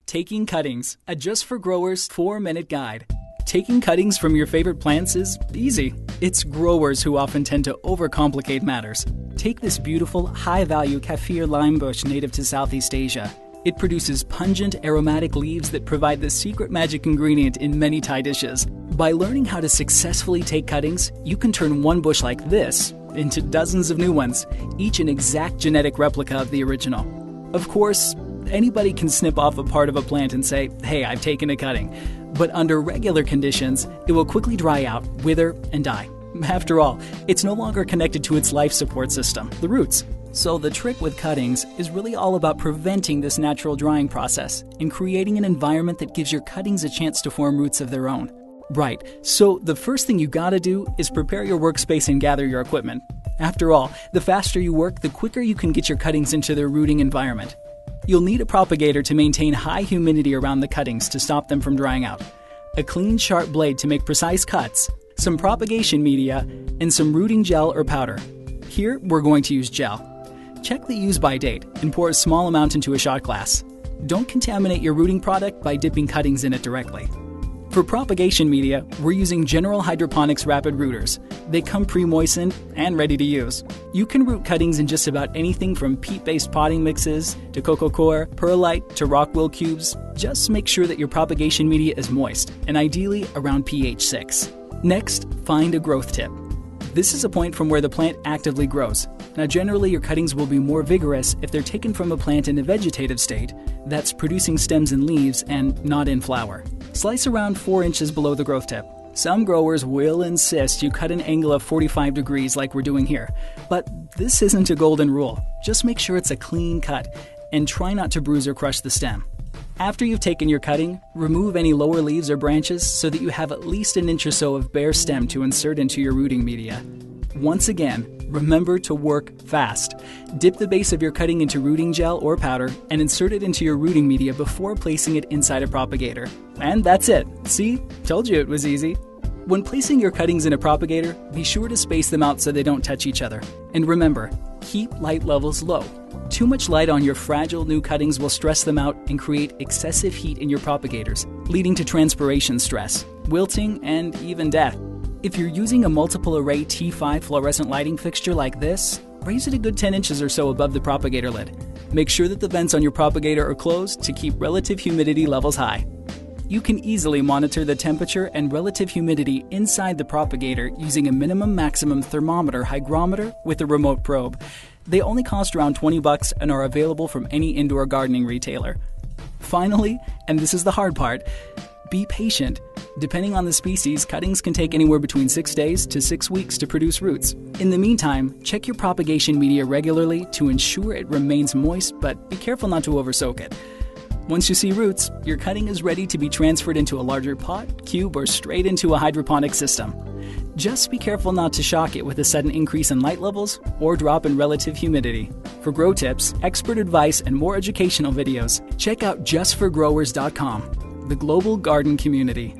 Taking cuttings, a Just for Growers 4-minute guide. Taking cuttings from your favorite plants is easy. It's growers who often tend to overcomplicate matters. Take this beautiful, high-value Kaffir Lime bush native to Southeast Asia. It produces pungent, aromatic leaves that provide the secret magic ingredient in many Thai dishes. By learning how to successfully take cuttings, you can turn one bush like this into dozens of new ones, each an exact genetic replica of the original. Of course, anybody can snip off a part of a plant and say, "Hey, I've taken a cutting." But under regular conditions, it will quickly dry out, wither, and die. After all, it's no longer connected to its life support system, the roots. So the trick with cuttings is really all about preventing this natural drying process and creating an environment that gives your cuttings a chance to form roots of their own. Right, so the first thing you gotta do is prepare your workspace and gather your equipment. After all, the faster you work, the quicker you can get your cuttings into their rooting environment. You'll need a propagator to maintain high humidity around the cuttings to stop them from drying out, a clean, sharp blade to make precise cuts, some propagation media, and some rooting gel or powder. Here, we're going to use gel. Check the use-by date and pour a small amount into a shot glass. Don't contaminate your rooting product by dipping cuttings in it directly. For propagation media, we're using General Hydroponics Rapid Rooters. They come pre-moistened and ready to use. You can root cuttings in just about anything from peat-based potting mixes to coco coir, perlite to rockwool cubes. Just make sure that your propagation media is moist, and ideally around pH 6. Next, find a growth tip. This is a point from where the plant actively grows. Now generally your cuttings will be more vigorous if they're taken from a plant in a vegetative state that's producing stems and leaves and not in flower. Slice around 4 inches below the growth tip. Some growers will insist you cut an angle of 45 degrees like we're doing here, but this isn't a golden rule. Just make sure it's a clean cut and try not to bruise or crush the stem. After you've taken your cutting, remove any lower leaves or branches so that you have at least an inch or so of bare stem to insert into your rooting media. Once again, remember to work fast. Dip the base of your cutting into rooting gel or powder and insert it into your rooting media before placing it inside a propagator. And that's it. See? Told you it was easy. When placing your cuttings in a propagator, be sure to space them out so they don't touch each other. And remember, keep light levels low. Too much light on your fragile new cuttings will stress them out and create excessive heat in your propagators, leading to transpiration stress, wilting, and even death. If you're using a multiple array T5 fluorescent lighting fixture like this, raise it a good 10 inches or so above the propagator lid. Make sure that the vents on your propagator are closed to keep relative humidity levels high. You can easily monitor the temperature and relative humidity inside the propagator using a minimum-maximum thermometer hygrometer with a remote probe. They only cost around $20 and are available from any indoor gardening retailer. Finally, and this is the hard part, be patient. Depending on the species, cuttings can take anywhere between 6 days to 6 weeks to produce roots. In the meantime, check your propagation media regularly to ensure it remains moist, but be careful not to oversoak it. Once you see roots, your cutting is ready to be transferred into a larger pot, cube, or straight into a hydroponic system. Just be careful not to shock it with a sudden increase in light levels or drop in relative humidity. For grow tips, expert advice, and more educational videos, check out justforgrowers.com, the global garden community.